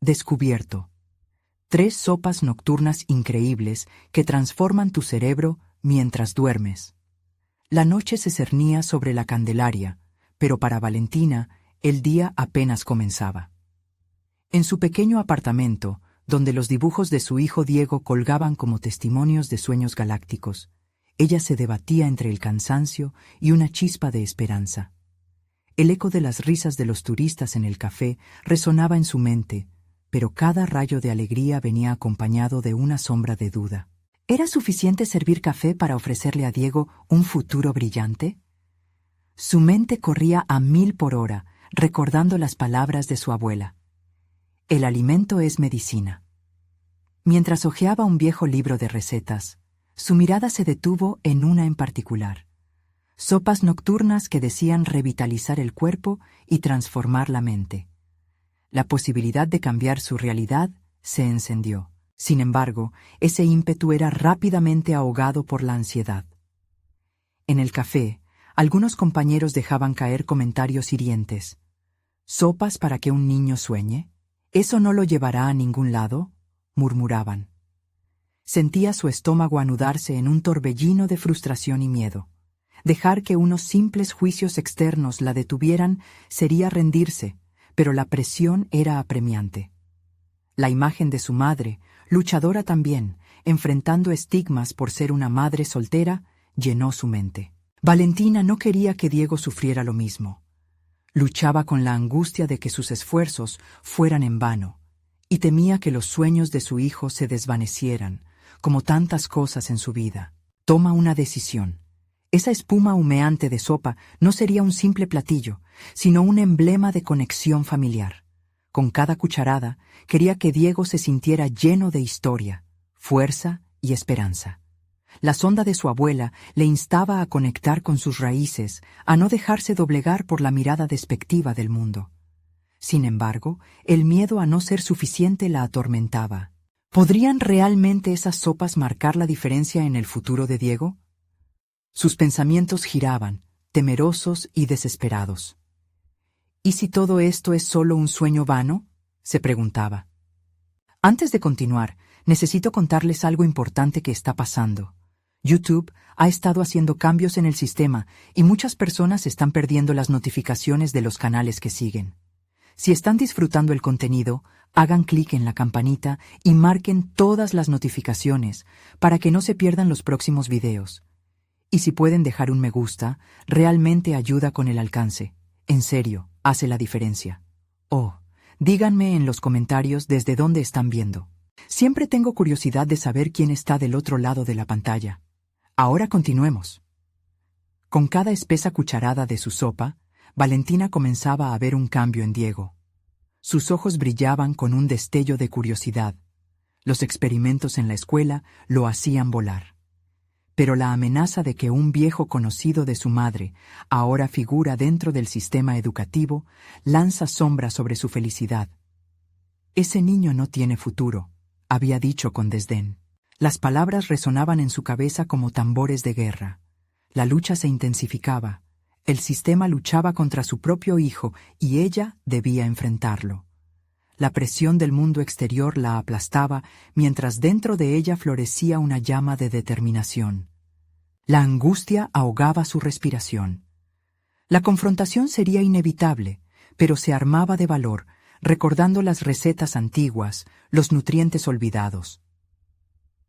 Descubierto. 3 sopas nocturnas increíbles que transforman tu cerebro mientras duermes. La noche se cernía sobre la Candelaria, pero para Valentina el día apenas comenzaba. En su pequeño apartamento, donde los dibujos de su hijo Diego colgaban como testimonios de sueños galácticos, ella se debatía entre el cansancio y una chispa de esperanza. El eco de las risas de los turistas en el café resonaba en su mente, pero cada rayo de alegría venía acompañado de una sombra de duda. ¿Era suficiente servir café para ofrecerle a Diego un futuro brillante? Su mente corría a 1000 por hora, recordando las palabras de su abuela. El alimento es medicina. Mientras hojeaba un viejo libro de recetas, su mirada se detuvo en una en particular. Sopas nocturnas que decían revitalizar el cuerpo y transformar la mente. La posibilidad de cambiar su realidad se encendió. Sin embargo, ese ímpetu era rápidamente ahogado por la ansiedad. En el café, algunos compañeros dejaban caer comentarios hirientes. ¿Sopas para que un niño sueñe? ¿Eso no lo llevará a ningún lado?, murmuraban. Sentía su estómago anudarse en un torbellino de frustración y miedo. Dejar que unos simples juicios externos la detuvieran sería rendirse, pero la presión era apremiante. La imagen de su madre, luchadora también, enfrentando estigmas por ser una madre soltera, llenó su mente. Valentina no quería que Diego sufriera lo mismo. Luchaba con la angustia de que sus esfuerzos fueran en vano, y temía que los sueños de su hijo se desvanecieran, como tantas cosas en su vida. Toma una decisión. Esa espuma humeante de sopa no sería un simple platillo, sino un emblema de conexión familiar. Con cada cucharada, quería que Diego se sintiera lleno de historia, fuerza y esperanza. La sonda de su abuela le instaba a conectar con sus raíces, a no dejarse doblegar por la mirada despectiva del mundo. Sin embargo, el miedo a no ser suficiente la atormentaba. ¿Podrían realmente esas sopas marcar la diferencia en el futuro de Diego? Sus pensamientos giraban, temerosos y desesperados. ¿Y si todo esto es solo un sueño vano?, se preguntaba. Antes de continuar, necesito contarles algo importante que está pasando. YouTube ha estado haciendo cambios en el sistema y muchas personas están perdiendo las notificaciones de los canales que siguen. Si están disfrutando el contenido, hagan clic en la campanita y marquen todas las notificaciones para que no se pierdan los próximos videos. Y si pueden dejar un me gusta, realmente ayuda con el alcance. En serio, hace la diferencia. Oh, díganme en los comentarios desde dónde están viendo. Siempre tengo curiosidad de saber quién está del otro lado de la pantalla. Ahora continuemos. Con cada espesa cucharada de su sopa, Valentina comenzaba a ver un cambio en Diego. Sus ojos brillaban con un destello de curiosidad. Los experimentos en la escuela lo hacían volar. Pero la amenaza de que un viejo conocido de su madre ahora figura dentro del sistema educativo lanza sombra sobre su felicidad. Ese niño no tiene futuro, había dicho con desdén. Las palabras resonaban en su cabeza como tambores de guerra. La lucha se intensificaba. El sistema luchaba contra su propio hijo y ella debía enfrentarlo. La presión del mundo exterior la aplastaba mientras dentro de ella florecía una llama de determinación. La angustia ahogaba su respiración. La confrontación sería inevitable, pero se armaba de valor, recordando las recetas antiguas, los nutrientes olvidados.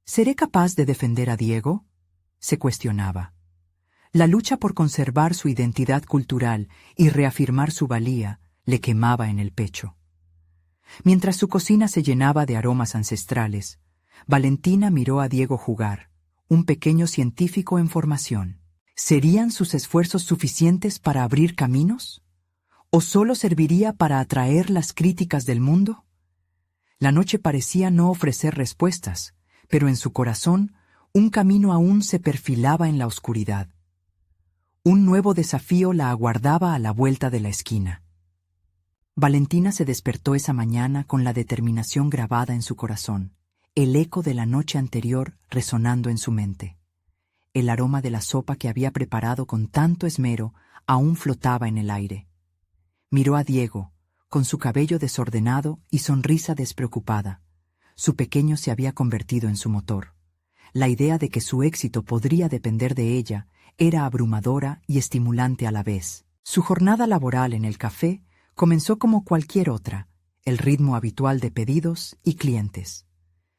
¿Seré capaz de defender a Diego?, se cuestionaba. La lucha por conservar su identidad cultural y reafirmar su valía le quemaba en el pecho. Mientras su cocina se llenaba de aromas ancestrales, Valentina miró a Diego jugar, un pequeño científico en formación. ¿Serían sus esfuerzos suficientes para abrir caminos? ¿O solo serviría para atraer las críticas del mundo? La noche parecía no ofrecer respuestas, pero en su corazón un camino aún se perfilaba en la oscuridad. Un nuevo desafío la aguardaba a la vuelta de la esquina. Valentina se despertó esa mañana con la determinación grabada en su corazón, el eco de la noche anterior resonando en su mente. El aroma de la sopa que había preparado con tanto esmero aún flotaba en el aire. Miró a Diego, con su cabello desordenado y sonrisa despreocupada. Su pequeño se había convertido en su motor. La idea de que su éxito podría depender de ella era abrumadora y estimulante a la vez. Su jornada laboral en el café comenzó como cualquier otra, el ritmo habitual de pedidos y clientes.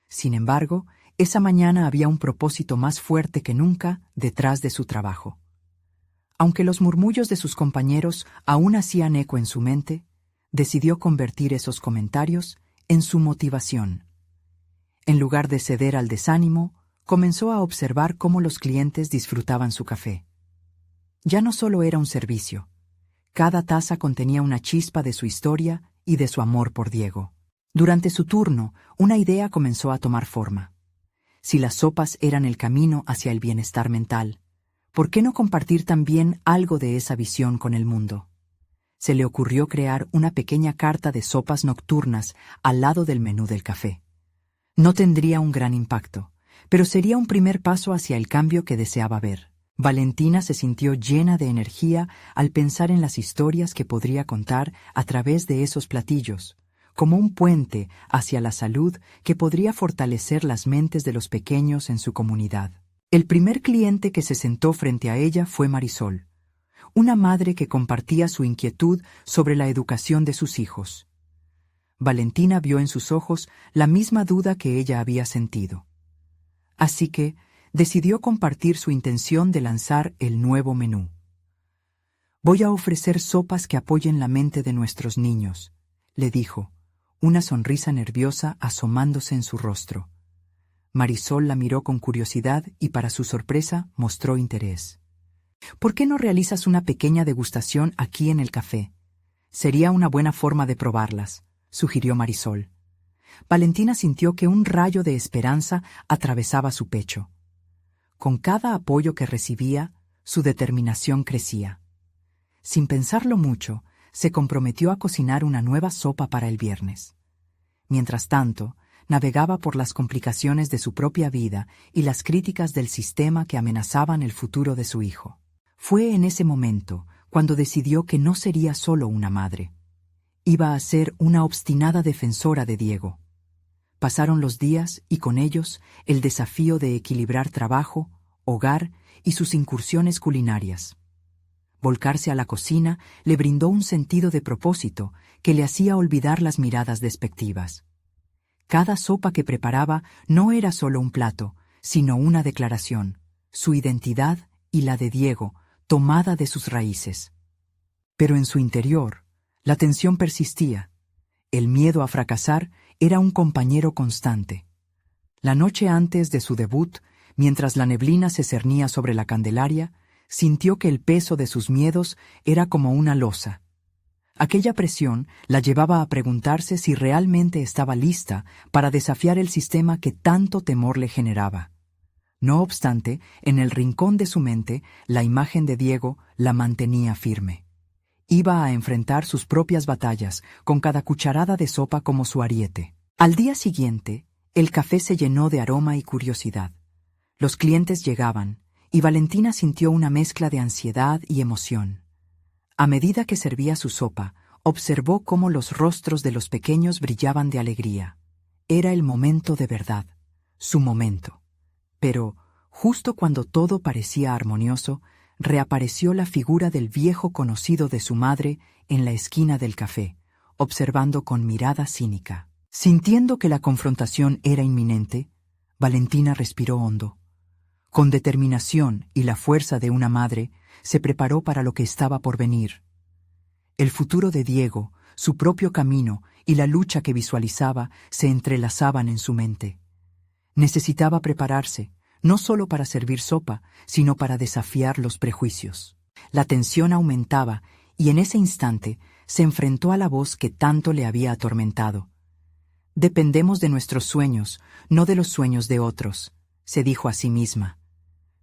Sin embargo, esa mañana había un propósito más fuerte que nunca detrás de su trabajo. Aunque los murmullos de sus compañeros aún hacían eco en su mente, decidió convertir esos comentarios en su motivación. En lugar de ceder al desánimo, comenzó a observar cómo los clientes disfrutaban su café. Ya no solo era un servicio. Cada taza contenía una chispa de su historia y de su amor por Diego. Durante su turno, una idea comenzó a tomar forma. Si las sopas eran el camino hacia el bienestar mental, ¿por qué no compartir también algo de esa visión con el mundo? Se le ocurrió crear una pequeña carta de sopas nocturnas al lado del menú del café. No tendría un gran impacto, pero sería un primer paso hacia el cambio que deseaba ver. Valentina se sintió llena de energía al pensar en las historias que podría contar a través de esos platillos, como un puente hacia la salud que podría fortalecer las mentes de los pequeños en su comunidad. El primer cliente que se sentó frente a ella fue Marisol, una madre que compartía su inquietud sobre la educación de sus hijos. Valentina vio en sus ojos la misma duda que ella había sentido. Así que decidió compartir su intención de lanzar el nuevo menú. «Voy a ofrecer sopas que apoyen la mente de nuestros niños», le dijo, una sonrisa nerviosa asomándose en su rostro. Marisol la miró con curiosidad y para su sorpresa mostró interés. «¿Por qué no realizas una pequeña degustación aquí en el café? Sería una buena forma de probarlas», sugirió Marisol. Valentina sintió que un rayo de esperanza atravesaba su pecho. Con cada apoyo que recibía, su determinación crecía. Sin pensarlo mucho, se comprometió a cocinar una nueva sopa para el viernes. Mientras tanto, navegaba por las complicaciones de su propia vida y las críticas del sistema que amenazaban el futuro de su hijo. Fue en ese momento cuando decidió que no sería solo una madre. Iba a ser una obstinada defensora de Diego. Pasaron los días y con ellos el desafío de equilibrar trabajo, hogar y sus incursiones culinarias. Volcarse a la cocina le brindó un sentido de propósito que le hacía olvidar las miradas despectivas. Cada sopa que preparaba no era solo un plato, sino una declaración, su identidad y la de Diego, tomada de sus raíces. Pero en su interior, la tensión persistía. El miedo a fracasar era un compañero constante. La noche antes de su debut, mientras la neblina se cernía sobre la Candelaria, sintió que el peso de sus miedos era como una losa. Aquella presión la llevaba a preguntarse si realmente estaba lista para desafiar el sistema que tanto temor le generaba. No obstante, en el rincón de su mente, la imagen de Diego la mantenía firme. Iba a enfrentar sus propias batallas, con cada cucharada de sopa como su ariete. Al día siguiente, el café se llenó de aroma y curiosidad. Los clientes llegaban, y Valentina sintió una mezcla de ansiedad y emoción. A medida que servía su sopa, observó cómo los rostros de los pequeños brillaban de alegría. Era el momento de verdad, su momento. Pero, justo cuando todo parecía armonioso, reapareció la figura del viejo conocido de su madre en la esquina del café, observando con mirada cínica. Sintiendo que la confrontación era inminente, Valentina respiró hondo. Con determinación y la fuerza de una madre, se preparó para lo que estaba por venir. El futuro de Diego, su propio camino y la lucha que visualizaba se entrelazaban en su mente. Necesitaba prepararse, no solo para servir sopa, sino para desafiar los prejuicios. La tensión aumentaba y en ese instante se enfrentó a la voz que tanto le había atormentado. «Dependemos de nuestros sueños, no de los sueños de otros», se dijo a sí misma.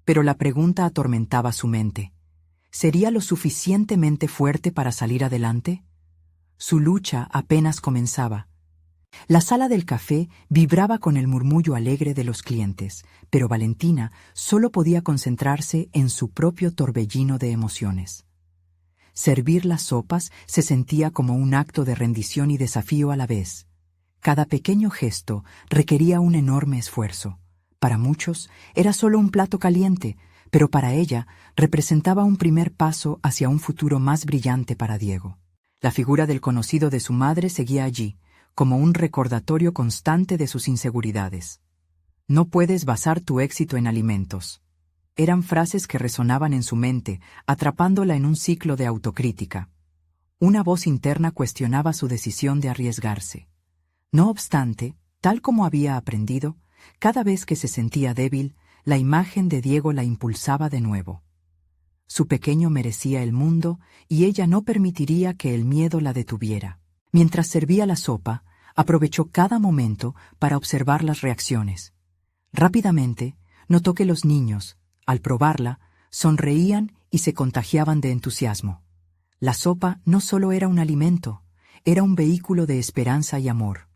Pero la pregunta atormentaba su mente. ¿Sería lo suficientemente fuerte para salir adelante? Su lucha apenas comenzaba. La sala del café vibraba con el murmullo alegre de los clientes, pero Valentina solo podía concentrarse en su propio torbellino de emociones. Servir las sopas se sentía como un acto de rendición y desafío a la vez. Cada pequeño gesto requería un enorme esfuerzo. Para muchos era solo un plato caliente, pero para ella representaba un primer paso hacia un futuro más brillante para Diego. La figura del conocido de su madre seguía allí, como un recordatorio constante de sus inseguridades. No puedes basar tu éxito en alimentos. Eran frases que resonaban en su mente, atrapándola en un ciclo de autocrítica. Una voz interna cuestionaba su decisión de arriesgarse. No obstante, tal como había aprendido, cada vez que se sentía débil, la imagen de Diego la impulsaba de nuevo. Su pequeño merecía el mundo y ella no permitiría que el miedo la detuviera. Mientras servía la sopa, aprovechó cada momento para observar las reacciones. Rápidamente, notó que los niños, al probarla, sonreían y se contagiaban de entusiasmo. La sopa no solo era un alimento, era un vehículo de esperanza y amor.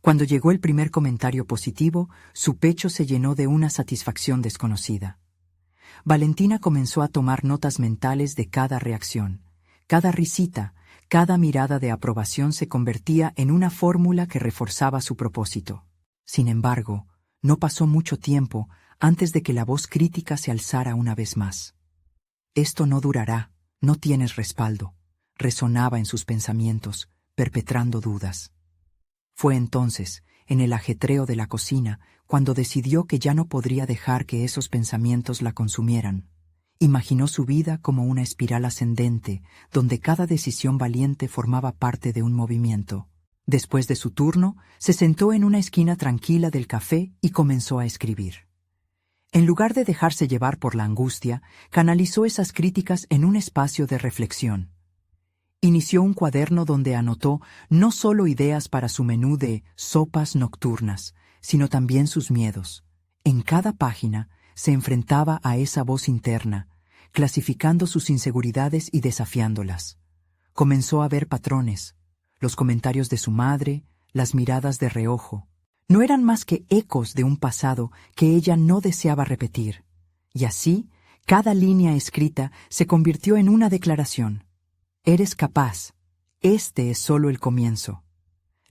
Cuando llegó el primer comentario positivo, su pecho se llenó de una satisfacción desconocida. Valentina comenzó a tomar notas mentales de cada reacción. Cada risita, cada mirada de aprobación se convertía en una fórmula que reforzaba su propósito. Sin embargo, no pasó mucho tiempo antes de que la voz crítica se alzara una vez más. «Esto no durará, no tienes respaldo», resonaba en sus pensamientos, perpetrando dudas. Fue entonces, en el ajetreo de la cocina, cuando decidió que ya no podría dejar que esos pensamientos la consumieran. Imaginó su vida como una espiral ascendente, donde cada decisión valiente formaba parte de un movimiento. Después de su turno, se sentó en una esquina tranquila del café y comenzó a escribir. En lugar de dejarse llevar por la angustia, canalizó esas críticas en un espacio de reflexión. Inició un cuaderno donde anotó no solo ideas para su menú de sopas nocturnas, sino también sus miedos. En cada página se enfrentaba a esa voz interna, clasificando sus inseguridades y desafiándolas. Comenzó a ver patrones, los comentarios de su madre, las miradas de reojo. No eran más que ecos de un pasado que ella no deseaba repetir. Y así, cada línea escrita se convirtió en una declaración. Eres capaz. Este es solo el comienzo.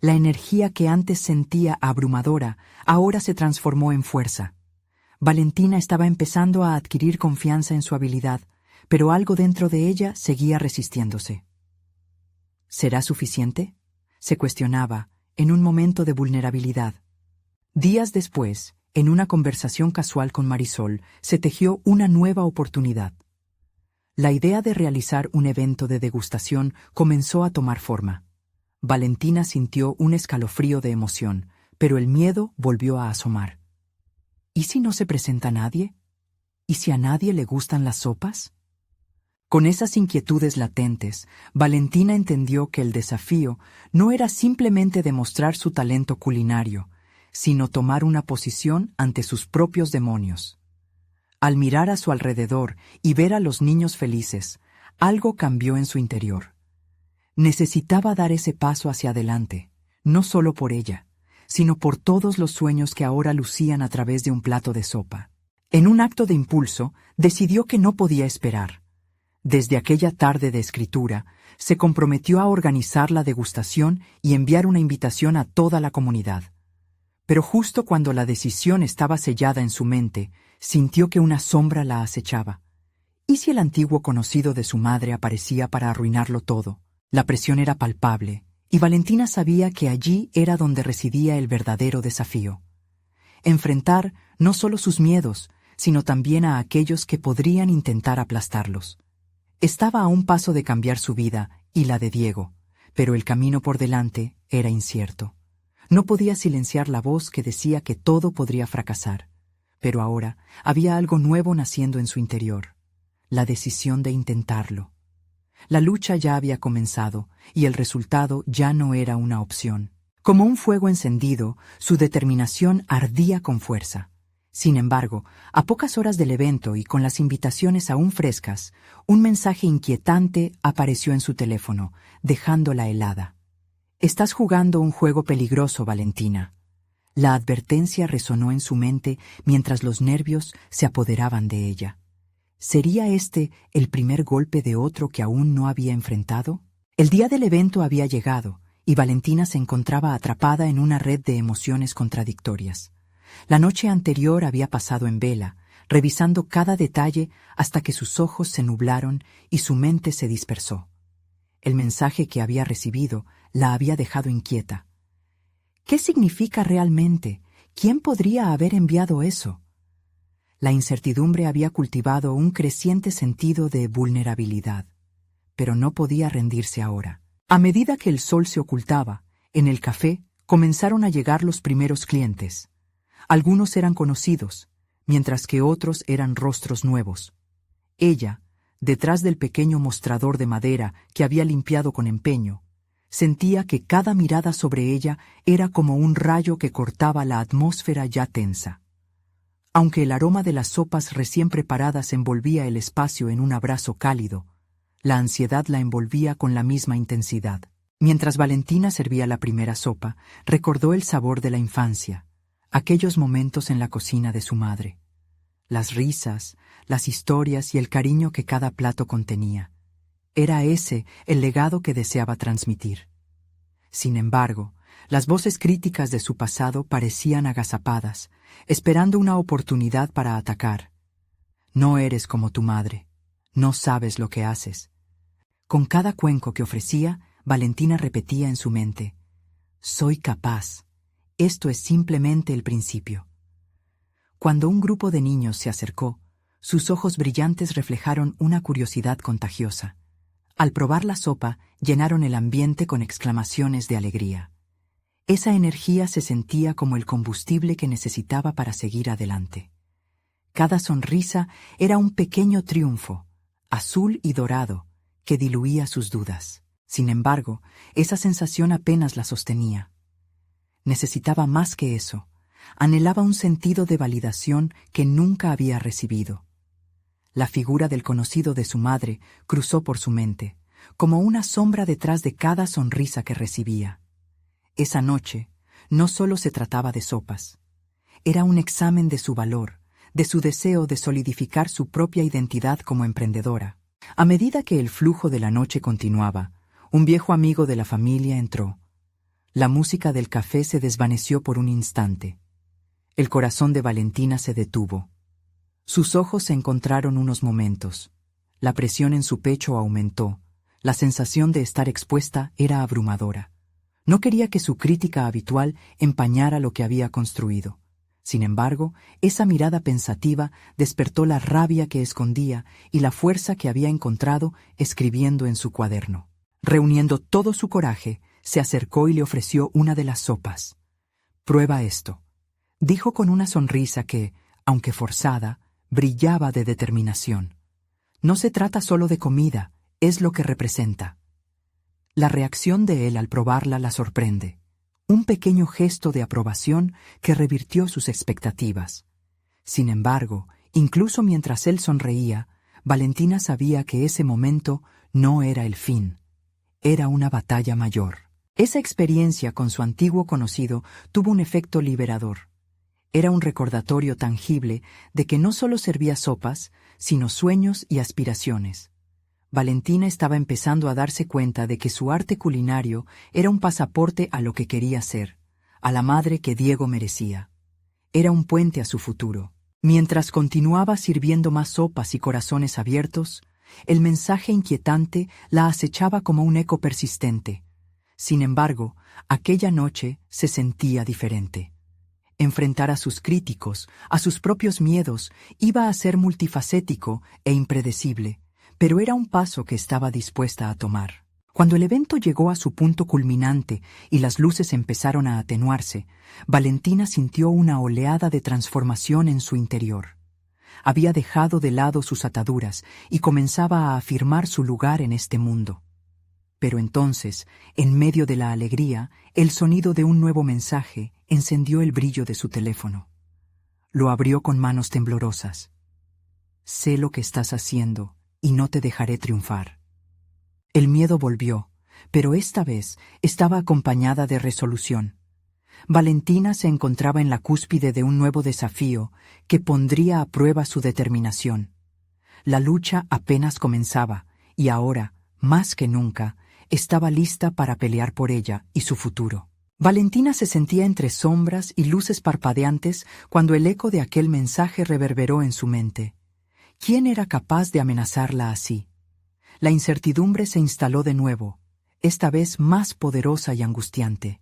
La energía que antes sentía abrumadora ahora se transformó en fuerza. Valentina estaba empezando a adquirir confianza en su habilidad, pero algo dentro de ella seguía resistiéndose. ¿Será suficiente?, se cuestionaba, en un momento de vulnerabilidad. Días después, en una conversación casual con Marisol, se tejió una nueva oportunidad. La idea de realizar un evento de degustación comenzó a tomar forma. Valentina sintió un escalofrío de emoción, pero el miedo volvió a asomar. ¿Y si no se presenta nadie? ¿Y si a nadie le gustan las sopas? Con esas inquietudes latentes, Valentina entendió que el desafío no era simplemente demostrar su talento culinario, sino tomar una posición ante sus propios demonios. Al mirar a su alrededor y ver a los niños felices, algo cambió en su interior. Necesitaba dar ese paso hacia adelante, no solo por ella, sino por todos los sueños que ahora lucían a través de un plato de sopa. En un acto de impulso, decidió que no podía esperar. Desde aquella tarde de escritura, se comprometió a organizar la degustación y enviar una invitación a toda la comunidad. Pero justo cuando la decisión estaba sellada en su mente, sintió que una sombra la acechaba. ¿Y si el antiguo conocido de su madre aparecía para arruinarlo todo? La presión era palpable, y Valentina sabía que allí era donde residía el verdadero desafío. Enfrentar no solo sus miedos, sino también a aquellos que podrían intentar aplastarlos. Estaba a un paso de cambiar su vida y la de Diego, pero el camino por delante era incierto. No podía silenciar la voz que decía que todo podría fracasar. Pero ahora había algo nuevo naciendo en su interior, la decisión de intentarlo. La lucha ya había comenzado y el resultado ya no era una opción. Como un fuego encendido, su determinación ardía con fuerza. Sin embargo, a pocas horas del evento y con las invitaciones aún frescas, un mensaje inquietante apareció en su teléfono, dejándola helada. «Estás jugando un juego peligroso, Valentina». La advertencia resonó en su mente mientras los nervios se apoderaban de ella. ¿Sería este el primer golpe de otro que aún no había enfrentado? El día del evento había llegado, y Valentina se encontraba atrapada en una red de emociones contradictorias. La noche anterior había pasado en vela, revisando cada detalle hasta que sus ojos se nublaron y su mente se dispersó. El mensaje que había recibido la había dejado inquieta. ¿Qué significa realmente? ¿Quién podría haber enviado eso? La incertidumbre había cultivado un creciente sentido de vulnerabilidad, pero no podía rendirse ahora. A medida que el sol se ocultaba, en el café comenzaron a llegar los primeros clientes. Algunos eran conocidos, mientras que otros eran rostros nuevos. Ella, detrás del pequeño mostrador de madera que había limpiado con empeño, sentía que cada mirada sobre ella era como un rayo que cortaba la atmósfera ya tensa. Aunque el aroma de las sopas recién preparadas envolvía el espacio en un abrazo cálido, la ansiedad la envolvía con la misma intensidad. Mientras Valentina servía la primera sopa, recordó el sabor de la infancia, aquellos momentos en la cocina de su madre, las risas, las historias y el cariño que cada plato contenía. Era ese el legado que deseaba transmitir. Sin embargo, las voces críticas de su pasado parecían agazapadas, esperando una oportunidad para atacar. No eres como tu madre, no sabes lo que haces. Con cada cuenco que ofrecía, Valentina repetía en su mente: soy capaz, esto es simplemente el principio. Cuando un grupo de niños se acercó, sus ojos brillantes reflejaron una curiosidad contagiosa. Al probar la sopa, llenaron el ambiente con exclamaciones de alegría. Esa energía se sentía como el combustible que necesitaba para seguir adelante. Cada sonrisa era un pequeño triunfo, azul y dorado, que diluía sus dudas. Sin embargo, esa sensación apenas la sostenía. Necesitaba más que eso. Anhelaba un sentido de validación que nunca había recibido. La figura del conocido de su madre cruzó por su mente, como una sombra detrás de cada sonrisa que recibía. Esa noche no solo se trataba de sopas. Era un examen de su valor, de su deseo de solidificar su propia identidad como emprendedora. A medida que el flujo de la noche continuaba, un viejo amigo de la familia entró. La música del café se desvaneció por un instante. El corazón de Valentina se detuvo. Sus ojos se encontraron unos momentos. La presión en su pecho aumentó. La sensación de estar expuesta era abrumadora. No quería que su crítica habitual empañara lo que había construido. Sin embargo, esa mirada pensativa despertó la rabia que escondía y la fuerza que había encontrado escribiendo en su cuaderno. Reuniendo todo su coraje, se acercó y le ofreció una de las sopas. «Prueba esto», dijo con una sonrisa que, aunque forzada, brillaba de determinación. «No se trata solo de comida, es lo que representa». La reacción de él al probarla la sorprende. Un pequeño gesto de aprobación que revirtió sus expectativas. Sin embargo, incluso mientras él sonreía, Valentina sabía que ese momento no era el fin. Era una batalla mayor. Esa experiencia con su antiguo conocido tuvo un efecto liberador. Era un recordatorio tangible de que no solo servía sopas, sino sueños y aspiraciones. Valentina estaba empezando a darse cuenta de que su arte culinario era un pasaporte a lo que quería ser, a la madre que Diego merecía. Era un puente a su futuro. Mientras continuaba sirviendo más sopas y corazones abiertos, el mensaje inquietante la acechaba como un eco persistente. Sin embargo, aquella noche se sentía diferente. Enfrentar a sus críticos, a sus propios miedos, iba a ser multifacético e impredecible, pero era un paso que estaba dispuesta a tomar. Cuando el evento llegó a su punto culminante y las luces empezaron a atenuarse, Valentina sintió una oleada de transformación en su interior. Había dejado de lado sus ataduras y comenzaba a afirmar su lugar en este mundo. Pero entonces, en medio de la alegría, el sonido de un nuevo mensaje encendió el brillo de su teléfono. Lo abrió con manos temblorosas. «Sé lo que estás haciendo y no te dejaré triunfar». El miedo volvió, pero esta vez estaba acompañada de resolución. Valentina se encontraba en la cúspide de un nuevo desafío que pondría a prueba su determinación. La lucha apenas comenzaba, y ahora, más que nunca, estaba lista para pelear por ella y su futuro. Valentina se sentía entre sombras y luces parpadeantes cuando el eco de aquel mensaje reverberó en su mente. ¿Quién era capaz de amenazarla así? La incertidumbre se instaló de nuevo, esta vez más poderosa y angustiante.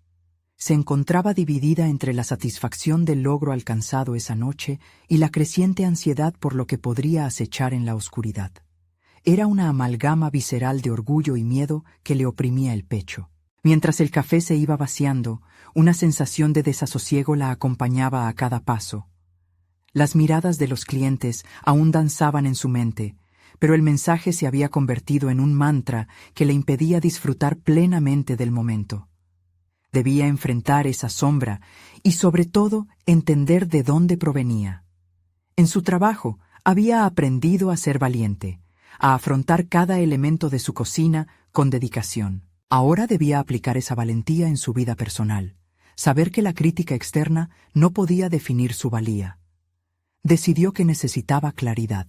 Se encontraba dividida entre la satisfacción del logro alcanzado esa noche y la creciente ansiedad por lo que podría acechar en la oscuridad. Era una amalgama visceral de orgullo y miedo que le oprimía el pecho. Mientras el café se iba vaciando, una sensación de desasosiego la acompañaba a cada paso. Las miradas de los clientes aún danzaban en su mente, pero el mensaje se había convertido en un mantra que le impedía disfrutar plenamente del momento. Debía enfrentar esa sombra y, sobre todo, entender de dónde provenía. En su trabajo había aprendido a ser valiente, a afrontar cada elemento de su cocina con dedicación. Ahora debía aplicar esa valentía en su vida personal, saber que la crítica externa no podía definir su valía. Decidió que necesitaba claridad.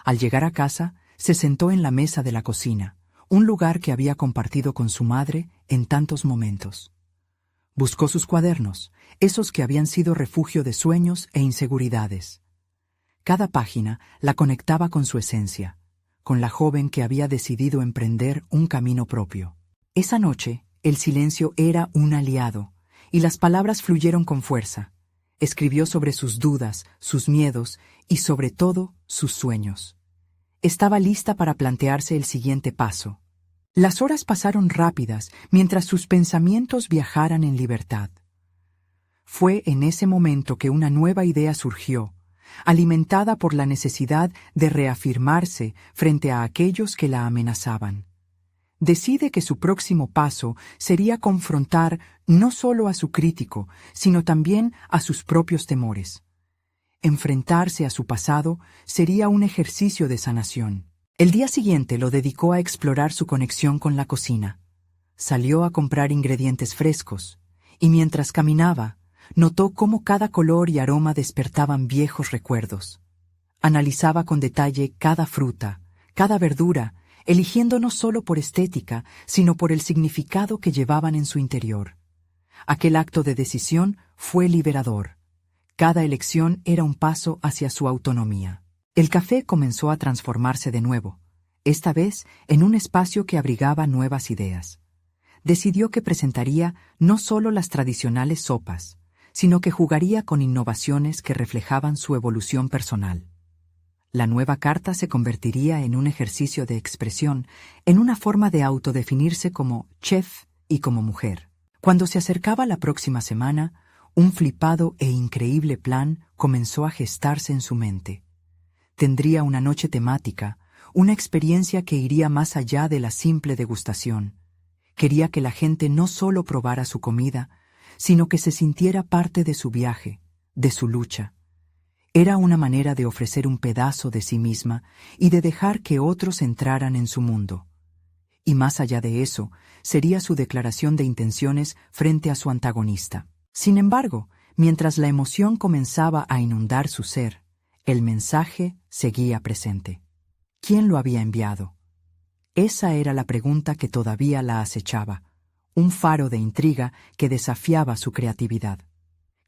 Al llegar a casa, se sentó en la mesa de la cocina, un lugar que había compartido con su madre en tantos momentos. Buscó sus cuadernos, esos que habían sido refugio de sueños e inseguridades. Cada página la conectaba con su esencia, con la joven que había decidido emprender un camino propio. Esa noche, el silencio era un aliado, y las palabras fluyeron con fuerza. Escribió sobre sus dudas, sus miedos y, sobre todo, sus sueños. Estaba lista para plantearse el siguiente paso. Las horas pasaron rápidas mientras sus pensamientos viajaran en libertad. Fue en ese momento que una nueva idea surgió, alimentada por la necesidad de reafirmarse frente a aquellos que la amenazaban. Decide que su próximo paso sería confrontar no solo a su crítico, sino también a sus propios temores. Enfrentarse a su pasado sería un ejercicio de sanación. El día siguiente lo dedicó a explorar su conexión con la cocina. Salió a comprar ingredientes frescos, y mientras caminaba, notó cómo cada color y aroma despertaban viejos recuerdos. Analizaba con detalle cada fruta, cada verdura, eligiendo no solo por estética, sino por el significado que llevaban en su interior. Aquel acto de decisión fue liberador. Cada elección era un paso hacia su autonomía. El café comenzó a transformarse de nuevo, esta vez en un espacio que abrigaba nuevas ideas. Decidió que presentaría no solo las tradicionales sopas, sino que jugaría con innovaciones que reflejaban su evolución personal. La nueva carta se convertiría en un ejercicio de expresión, en una forma de autodefinirse como chef y como mujer. Cuando se acercaba la próxima semana, un flipado e increíble plan comenzó a gestarse en su mente. Tendría una noche temática, una experiencia que iría más allá de la simple degustación. Quería que la gente no solo probara su comida, sino que se sintiera parte de su viaje, de su lucha. Era una manera de ofrecer un pedazo de sí misma y de dejar que otros entraran en su mundo. Y más allá de eso, sería su declaración de intenciones frente a su antagonista. Sin embargo, mientras la emoción comenzaba a inundar su ser, el mensaje seguía presente. ¿Quién lo había enviado? Esa era la pregunta que todavía la acechaba, un faro de intriga que desafiaba su creatividad.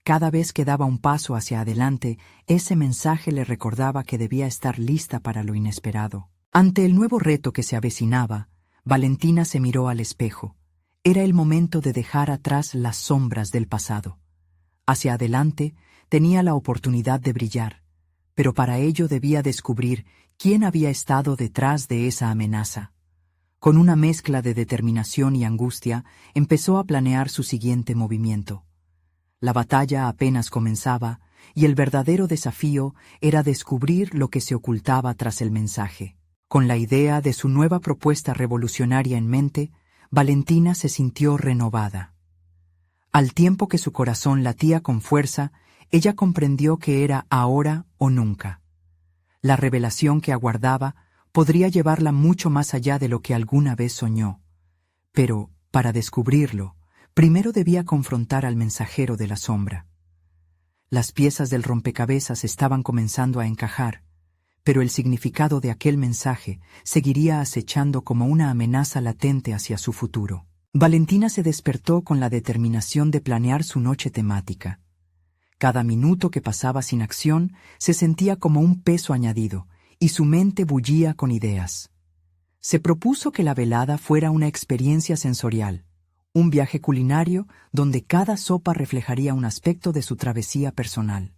Cada vez que daba un paso hacia adelante, ese mensaje le recordaba que debía estar lista para lo inesperado. Ante el nuevo reto que se avecinaba, Valentina se miró al espejo. Era el momento de dejar atrás las sombras del pasado. Hacia adelante tenía la oportunidad de brillar, pero para ello debía descubrir quién había estado detrás de esa amenaza. Con una mezcla de determinación y angustia, empezó a planear su siguiente movimiento. La batalla apenas comenzaba, y el verdadero desafío era descubrir lo que se ocultaba tras el mensaje. Con la idea de su nueva propuesta revolucionaria en mente, Valentina se sintió renovada. Al tiempo que su corazón latía con fuerza, ella comprendió que era ahora o nunca. La revelación que aguardaba podría llevarla mucho más allá de lo que alguna vez soñó. Pero, para descubrirlo, primero debía confrontar al mensajero de la sombra. Las piezas del rompecabezas estaban comenzando a encajar, pero el significado de aquel mensaje seguiría acechando como una amenaza latente hacia su futuro. Valentina se despertó con la determinación de planear su noche temática. Cada minuto que pasaba sin acción se sentía como un peso añadido, y su mente bullía con ideas. Se propuso que la velada fuera una experiencia sensorial, un viaje culinario donde cada sopa reflejaría un aspecto de su travesía personal.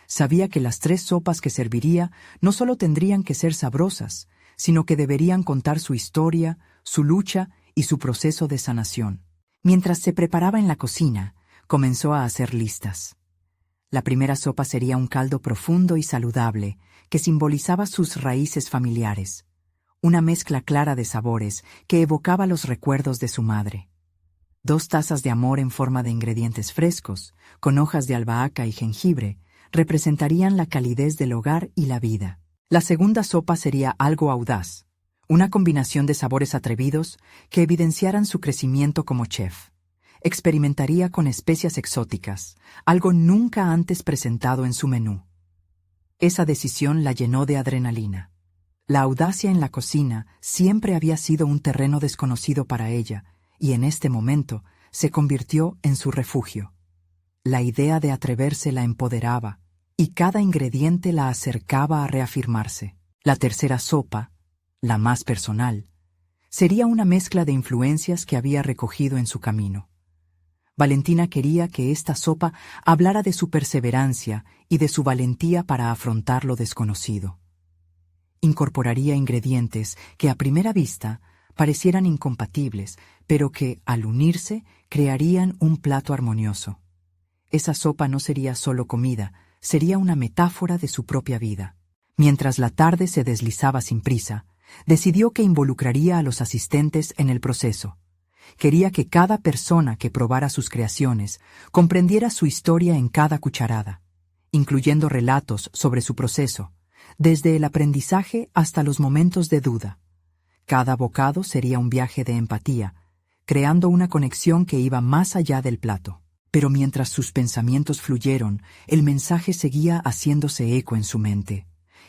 Sabía que las 3 sopas que serviría no solo tendrían que ser sabrosas, sino que deberían contar su historia, su lucha y su proceso de sanación. Mientras se preparaba en la cocina, comenzó a hacer listas. La primera sopa sería un caldo profundo y saludable que simbolizaba sus raíces familiares, una mezcla clara de sabores que evocaba los recuerdos de su madre. 2 tazas de amor en forma de ingredientes frescos, con hojas de albahaca y jengibre, representarían la calidez del hogar y la vida. La segunda sopa sería algo audaz, una combinación de sabores atrevidos que evidenciaran su crecimiento como chef. Experimentaría con especias exóticas, algo nunca antes presentado en su menú. Esa decisión la llenó de adrenalina. La audacia en la cocina siempre había sido un terreno desconocido para ella, y en este momento se convirtió en su refugio. La idea de atreverse la empoderaba, y cada ingrediente la acercaba a reafirmarse. La tercera sopa, la más personal, sería una mezcla de influencias que había recogido en su camino. Valentina quería que esta sopa hablara de su perseverancia y de su valentía para afrontar lo desconocido. Incorporaría ingredientes que a primera vista parecieran incompatibles, pero que, al unirse, crearían un plato armonioso. Esa sopa no sería solo comida, sería una metáfora de su propia vida. Mientras la tarde se deslizaba sin prisa, decidió que involucraría a los asistentes en el proceso. Quería que cada persona que probara sus creaciones comprendiera su historia en cada cucharada, incluyendo relatos sobre su proceso, desde el aprendizaje hasta los momentos de duda. Cada bocado sería un viaje de empatía, creando una conexión que iba más allá del plato. Pero mientras sus pensamientos fluyeron, el mensaje seguía haciéndose eco en su mente.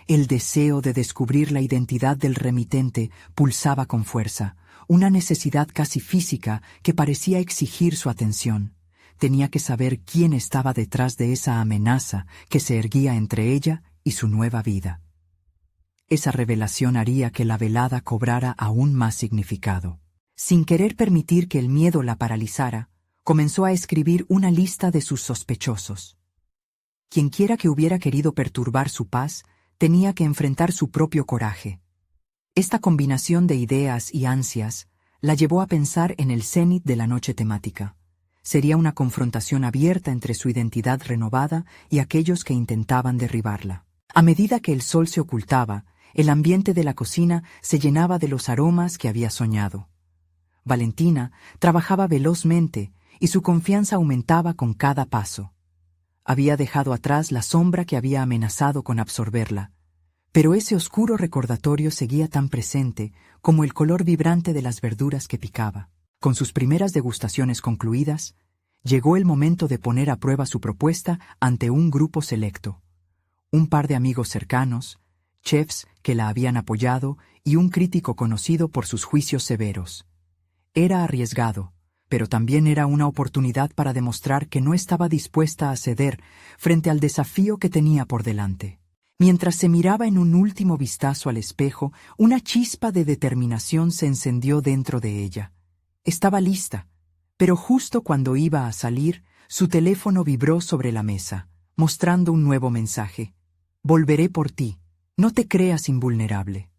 El deseo de descubrir la identidad del remitente pulsaba con fuerza, una necesidad casi física que parecía exigir su atención. Tenía que saber quién estaba detrás de esa amenaza que se erguía entre ella y su nueva vida. Esa revelación haría que la velada cobrara aún más significado. Sin querer permitir que el miedo la paralizara, comenzó a escribir una lista de sus sospechosos. Quienquiera que hubiera querido perturbar su paz, tenía que enfrentar su propio coraje. Esta combinación de ideas y ansias la llevó a pensar en el cenit de la noche temática. Sería una confrontación abierta entre su identidad renovada y aquellos que intentaban derribarla. A medida que el sol se ocultaba, el ambiente de la cocina se llenaba de los aromas que había soñado. Valentina trabajaba velozmente y su confianza aumentaba con cada paso. Había dejado atrás la sombra que había amenazado con absorberla, pero ese oscuro recordatorio seguía tan presente como el color vibrante de las verduras que picaba. Con sus primeras degustaciones concluidas, llegó el momento de poner a prueba su propuesta ante un grupo selecto. Un par de amigos cercanos, chefs que la habían apoyado y un crítico conocido por sus juicios severos. Era arriesgado, pero también era una oportunidad para demostrar que no estaba dispuesta a ceder frente al desafío que tenía por delante. Mientras se miraba en un último vistazo al espejo, una chispa de determinación se encendió dentro de ella. Estaba lista, pero justo cuando iba a salir, su teléfono vibró sobre la mesa, mostrando un nuevo mensaje. «Volveré por ti. No te creas invulnerable».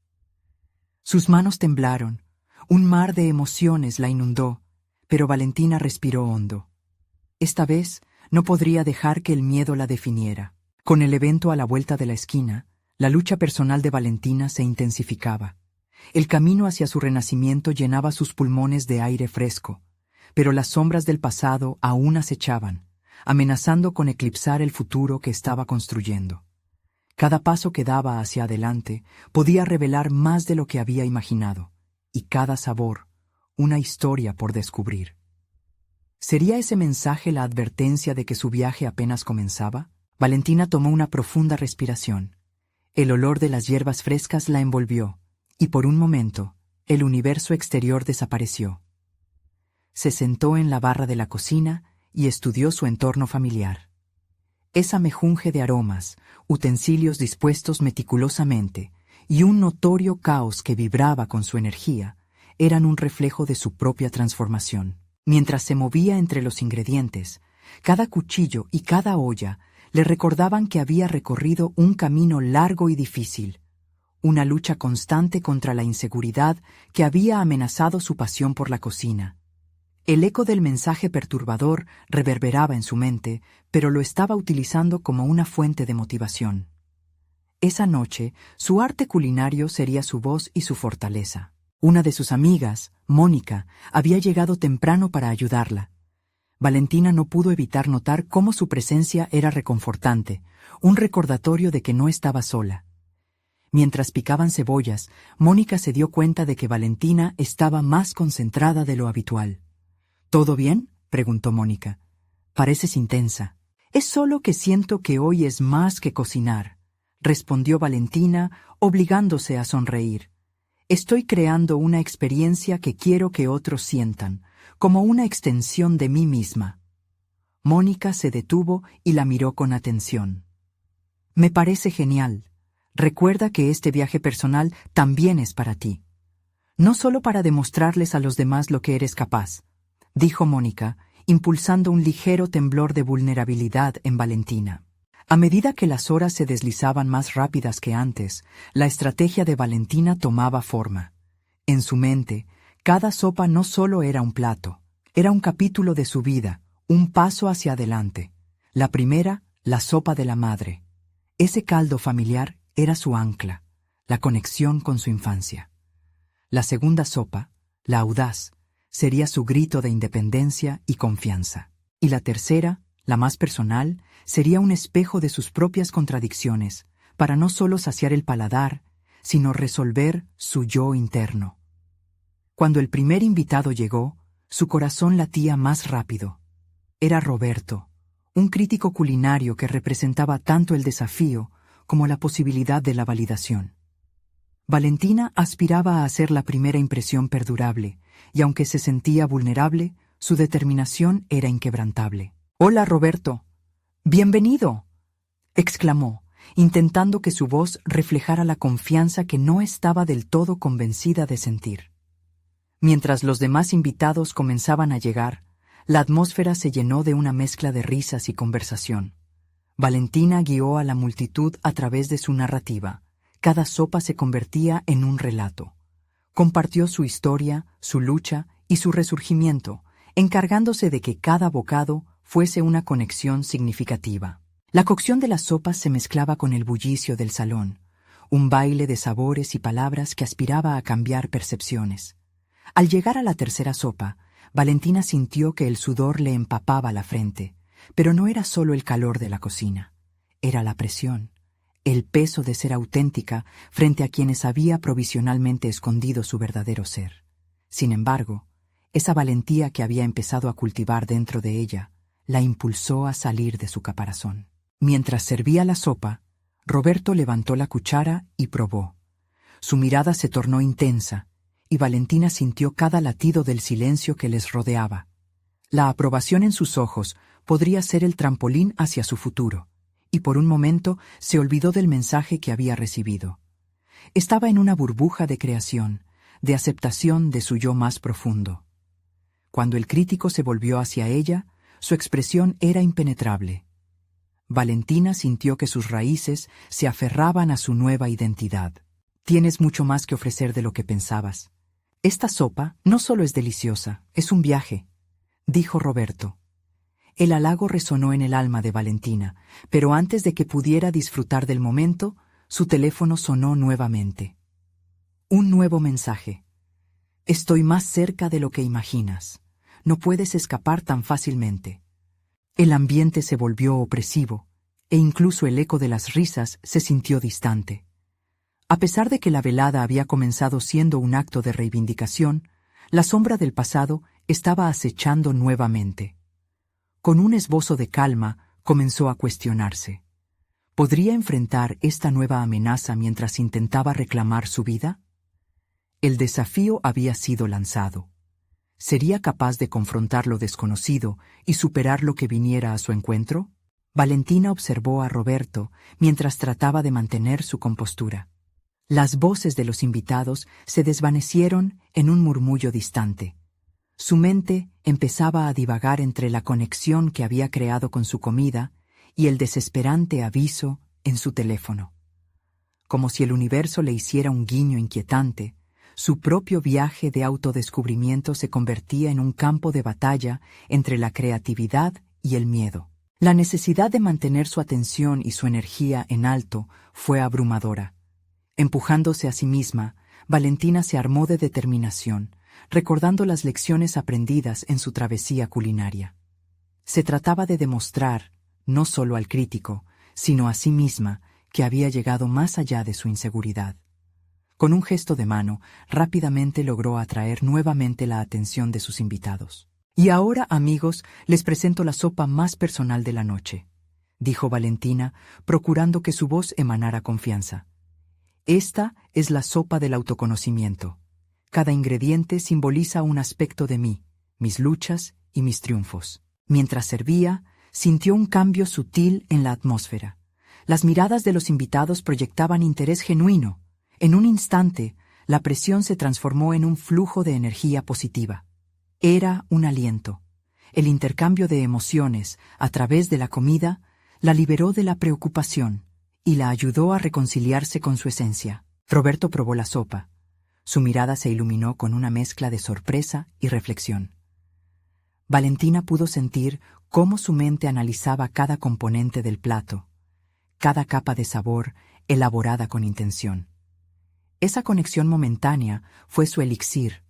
Sus manos temblaron. Un mar de emociones la inundó, pero Valentina respiró hondo. Esta vez no podría dejar que el miedo la definiera. Con el evento a la vuelta de la esquina, la lucha personal de Valentina se intensificaba. El camino hacia su renacimiento llenaba sus pulmones de aire fresco, pero las sombras del pasado aún acechaban, amenazando con eclipsar el futuro que estaba construyendo. Cada paso que daba hacia adelante podía revelar más de lo que había imaginado, y cada sabor, una historia por descubrir. ¿Sería ese mensaje la advertencia de que su viaje apenas comenzaba? Valentina tomó una profunda respiración. El olor de las hierbas frescas la envolvió, y por un momento, el universo exterior desapareció. Se sentó en la barra de la cocina y estudió su entorno familiar. Esa mejunje de aromas, utensilios dispuestos meticulosamente, y un notorio caos que vibraba con su energía, eran un reflejo de su propia transformación. Mientras se movía entre los ingredientes, cada cuchillo y cada olla le recordaban que había recorrido un camino largo y difícil, una lucha constante contra la inseguridad que había amenazado su pasión por la cocina. El eco del mensaje perturbador reverberaba en su mente, pero lo estaba utilizando como una fuente de motivación. Esa noche, su arte culinario sería su voz y su fortaleza. Una de sus amigas, Mónica, había llegado temprano para ayudarla. Valentina no pudo evitar notar cómo su presencia era reconfortante, un recordatorio de que no estaba sola. Mientras picaban cebollas, Mónica se dio cuenta de que Valentina estaba más concentrada de lo habitual. ¿Todo bien?, preguntó Mónica. Pareces intensa. Es solo que siento que hoy es más que cocinar, respondió Valentina, obligándose a sonreír. Estoy creando una experiencia que quiero que otros sientan, como una extensión de mí misma. Mónica se detuvo y la miró con atención. Me parece genial. Recuerda que este viaje personal también es para ti. No solo para demostrarles a los demás lo que eres capaz, dijo Mónica, impulsando un ligero temblor de vulnerabilidad en Valentina. A medida que las horas se deslizaban más rápidas que antes, la estrategia de Valentina tomaba forma. En su mente, cada sopa no solo era un plato, era un capítulo de su vida, un paso hacia adelante. La primera, la sopa de la madre. Ese caldo familiar era su ancla, la conexión con su infancia. La segunda sopa, la audaz, sería su grito de independencia y confianza. Y la tercera, la más personal, sería un espejo de sus propias contradicciones, para no solo saciar el paladar, sino resolver su yo interno. Cuando el primer invitado llegó, su corazón latía más rápido. Era Roberto, un crítico culinario que representaba tanto el desafío como la posibilidad de la validación. Valentina aspiraba a hacer la primera impresión perdurable, y aunque se sentía vulnerable, su determinación era inquebrantable. «Hola, Roberto. ¡Bienvenido!», exclamó, intentando que su voz reflejara la confianza que no estaba del todo convencida de sentir. Mientras los demás invitados comenzaban a llegar, la atmósfera se llenó de una mezcla de risas y conversación. Valentina guió a la multitud a través de su narrativa. Cada sopa se convertía en un relato. Compartió su historia, su lucha y su resurgimiento, encargándose de que cada bocado fuese una conexión significativa. La cocción de las sopas se mezclaba con el bullicio del salón, un baile de sabores y palabras que aspiraba a cambiar percepciones. Al llegar a la tercera sopa, Valentina sintió que el sudor le empapaba la frente, pero no era solo el calor de la cocina, era la presión, el peso de ser auténtica frente a quienes había provisionalmente escondido su verdadero ser. Sin embargo, esa valentía que había empezado a cultivar dentro de ella la impulsó a salir de su caparazón. Mientras servía la sopa, Roberto levantó la cuchara y probó. Su mirada se tornó intensa, y Valentina sintió cada latido del silencio que les rodeaba. La aprobación en sus ojos podría ser el trampolín hacia su futuro, y por un momento se olvidó del mensaje que había recibido. Estaba en una burbuja de creación, de aceptación de su yo más profundo. Cuando el crítico se volvió hacia ella, su expresión era impenetrable. Valentina sintió que sus raíces se aferraban a su nueva identidad. «Tienes mucho más que ofrecer de lo que pensabas. Esta sopa no solo es deliciosa, es un viaje», dijo Roberto. El halago resonó en el alma de Valentina, pero antes de que pudiera disfrutar del momento, su teléfono sonó nuevamente. Un nuevo mensaje. «Estoy más cerca de lo que imaginas. No puedes escapar tan fácilmente». El ambiente se volvió opresivo, e incluso el eco de las risas se sintió distante. A pesar de que la velada había comenzado siendo un acto de reivindicación, la sombra del pasado estaba acechando nuevamente. Con un esbozo de calma, comenzó a cuestionarse. ¿Podría enfrentar esta nueva amenaza mientras intentaba reclamar su vida? El desafío había sido lanzado. ¿Sería capaz de confrontar lo desconocido y superar lo que viniera a su encuentro? Valentina observó a Roberto mientras trataba de mantener su compostura. Las voces de los invitados se desvanecieron en un murmullo distante. Su mente empezaba a divagar entre la conexión que había creado con su comida y el desesperante aviso en su teléfono. Como si el universo le hiciera un guiño inquietante, su propio viaje de autodescubrimiento se convertía en un campo de batalla entre la creatividad y el miedo. La necesidad de mantener su atención y su energía en alto fue abrumadora. Empujándose a sí misma, Valentina se armó de determinación, recordando las lecciones aprendidas en su travesía culinaria. Se trataba de demostrar, no solo al crítico, sino a sí misma, que había llegado más allá de su inseguridad. Con un gesto de mano, rápidamente logró atraer nuevamente la atención de sus invitados. «Y ahora, amigos, les presento la sopa más personal de la noche», dijo Valentina, procurando que su voz emanara confianza. «Esta es la sopa del autoconocimiento. Cada ingrediente simboliza un aspecto de mí, mis luchas y mis triunfos». Mientras servía, sintió un cambio sutil en la atmósfera. Las miradas de los invitados proyectaban interés genuino. En un instante, la presión se transformó en un flujo de energía positiva. Era un aliento. El intercambio de emociones a través de la comida la liberó de la preocupación y la ayudó a reconciliarse con su esencia. Roberto probó la sopa. Su mirada se iluminó con una mezcla de sorpresa y reflexión. Valentina pudo sentir cómo su mente analizaba cada componente del plato, cada capa de sabor elaborada con intención. Esa conexión momentánea fue su elixir,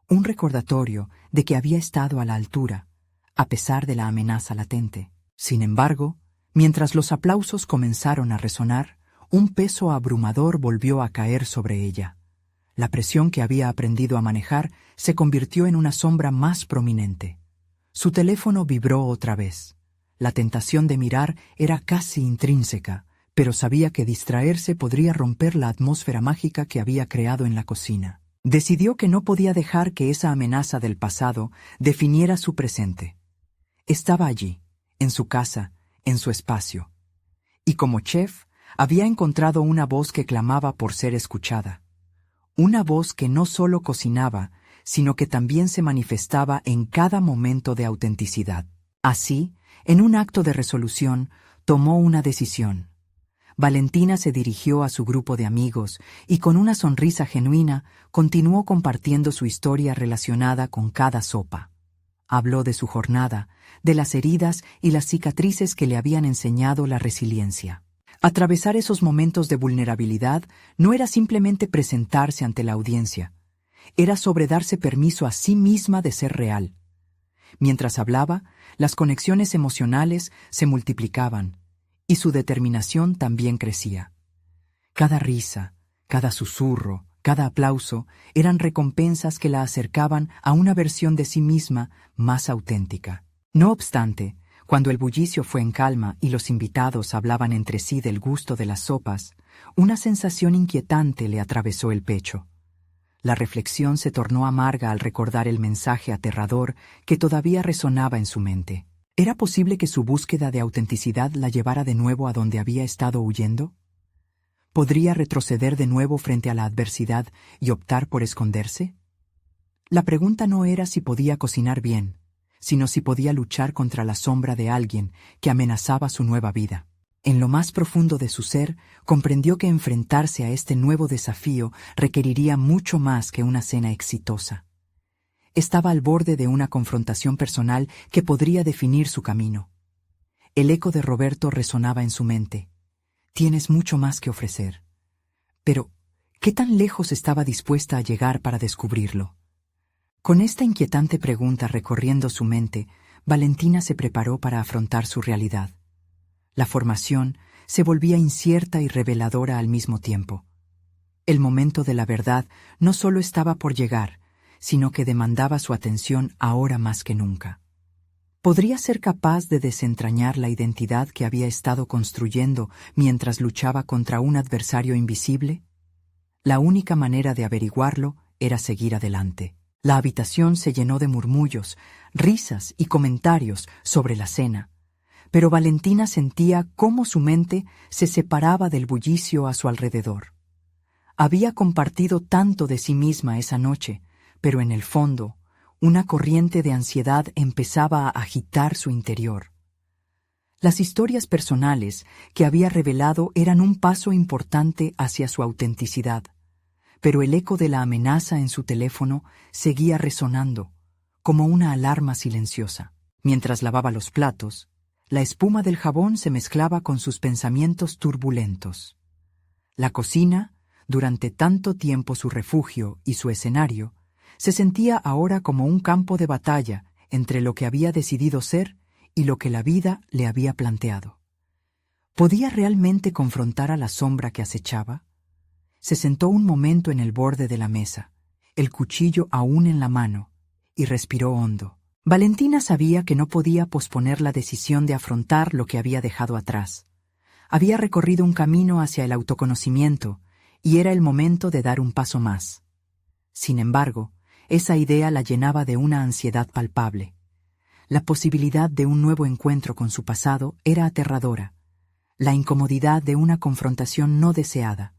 un recordatorio de que había estado a la altura, a pesar de la amenaza latente. Sin embargo, mientras los aplausos comenzaron a resonar, un peso abrumador volvió a caer sobre ella. La presión que había aprendido a manejar se convirtió en una sombra más prominente. Su teléfono vibró otra vez. La tentación de mirar era casi intrínseca, pero sabía que distraerse podría romper la atmósfera mágica que había creado en la cocina. Decidió que no podía dejar que esa amenaza del pasado definiera su presente. Estaba allí, en su casa, en su espacio. Y como chef, había encontrado una voz que clamaba por ser escuchada. Una voz que no solo cocinaba, sino que también se manifestaba en cada momento de autenticidad. Así, en un acto de resolución, tomó una decisión. Valentina se dirigió a su grupo de amigos y con una sonrisa genuina continuó compartiendo su historia relacionada con cada sopa. Habló de su jornada, de las heridas y las cicatrices que le habían enseñado la resiliencia. Atravesar esos momentos de vulnerabilidad no era simplemente presentarse ante la audiencia, era sobre darse permiso a sí misma de ser real. Mientras hablaba, las conexiones emocionales se multiplicaban, y su determinación también crecía. Cada risa, cada susurro, cada aplauso eran recompensas que la acercaban a una versión de sí misma más auténtica. No obstante, cuando el bullicio fue en calma y los invitados hablaban entre sí del gusto de las sopas, una sensación inquietante le atravesó el pecho. La reflexión se tornó amarga al recordar el mensaje aterrador que todavía resonaba en su mente. ¿Era posible que su búsqueda de autenticidad la llevara de nuevo a donde había estado huyendo? ¿Podría retroceder de nuevo frente a la adversidad y optar por esconderse? La pregunta no era si podía cocinar bien, sino si podía luchar contra la sombra de alguien que amenazaba su nueva vida. En lo más profundo de su ser, comprendió que enfrentarse a este nuevo desafío requeriría mucho más que una cena exitosa. Estaba al borde de una confrontación personal que podría definir su camino. El eco de Roberto resonaba en su mente. «Tienes mucho más que ofrecer». Pero, ¿qué tan lejos estaba dispuesta a llegar para descubrirlo? Con esta inquietante pregunta recorriendo su mente, Valentina se preparó para afrontar su realidad. La formación se volvía incierta y reveladora al mismo tiempo. El momento de la verdad no solo estaba por llegar, sino que demandaba su atención ahora más que nunca. ¿Podría ser capaz de desentrañar la identidad que había estado construyendo mientras luchaba contra un adversario invisible? La única manera de averiguarlo era seguir adelante. La habitación se llenó de murmullos, risas y comentarios sobre la cena, pero Valentina sentía cómo su mente se separaba del bullicio a su alrededor. Había compartido tanto de sí misma esa noche, pero en el fondo, una corriente de ansiedad empezaba a agitar su interior. Las historias personales que había revelado eran un paso importante hacia su autenticidad, pero el eco de la amenaza en su teléfono seguía resonando, como una alarma silenciosa. Mientras lavaba los platos, la espuma del jabón se mezclaba con sus pensamientos turbulentos. La cocina, durante tanto tiempo su refugio y su escenario, se sentía ahora como un campo de batalla entre lo que había decidido ser y lo que la vida le había planteado. ¿Podía realmente confrontar a la sombra que acechaba? Se sentó un momento en el borde de la mesa, el cuchillo aún en la mano, y respiró hondo. Valentina sabía que no podía posponer la decisión de afrontar lo que había dejado atrás. Había recorrido un camino hacia el autoconocimiento, y era el momento de dar un paso más. Sin embargo, esa idea la llenaba de una ansiedad palpable. La posibilidad de un nuevo encuentro con su pasado era aterradora, la incomodidad de una confrontación no deseada,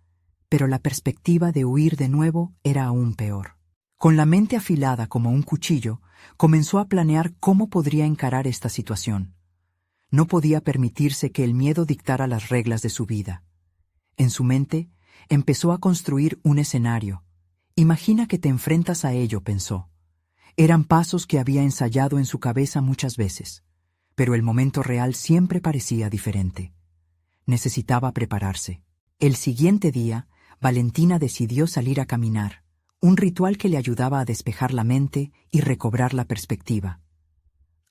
pero la perspectiva de huir de nuevo era aún peor. Con la mente afilada como un cuchillo, comenzó a planear cómo podría encarar esta situación. No podía permitirse que el miedo dictara las reglas de su vida. En su mente, empezó a construir un escenario. Imagina que te enfrentas a ello, pensó. Eran pasos que había ensayado en su cabeza muchas veces, pero el momento real siempre parecía diferente. Necesitaba prepararse. El siguiente día, Valentina decidió salir a caminar, un ritual que le ayudaba a despejar la mente y recobrar la perspectiva.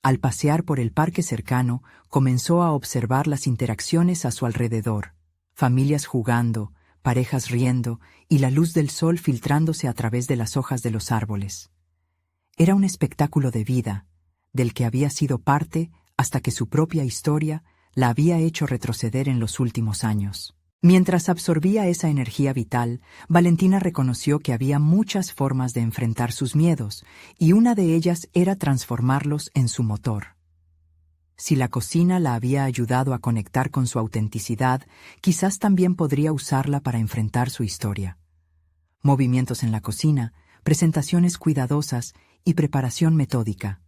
Al pasear por el parque cercano, comenzó a observar las interacciones a su alrededor, familias jugando, parejas riendo y la luz del sol filtrándose a través de las hojas de los árboles. Era un espectáculo de vida, del que había sido parte hasta que su propia historia la había hecho retroceder en los últimos años. Mientras absorbía esa energía vital, Valentina reconoció que había muchas formas de enfrentar sus miedos, y una de ellas era transformarlos en su motor. Si la cocina la había ayudado a conectar con su autenticidad, quizás también podría usarla para enfrentar su historia. Movimientos en la cocina, presentaciones cuidadosas y preparación metódica.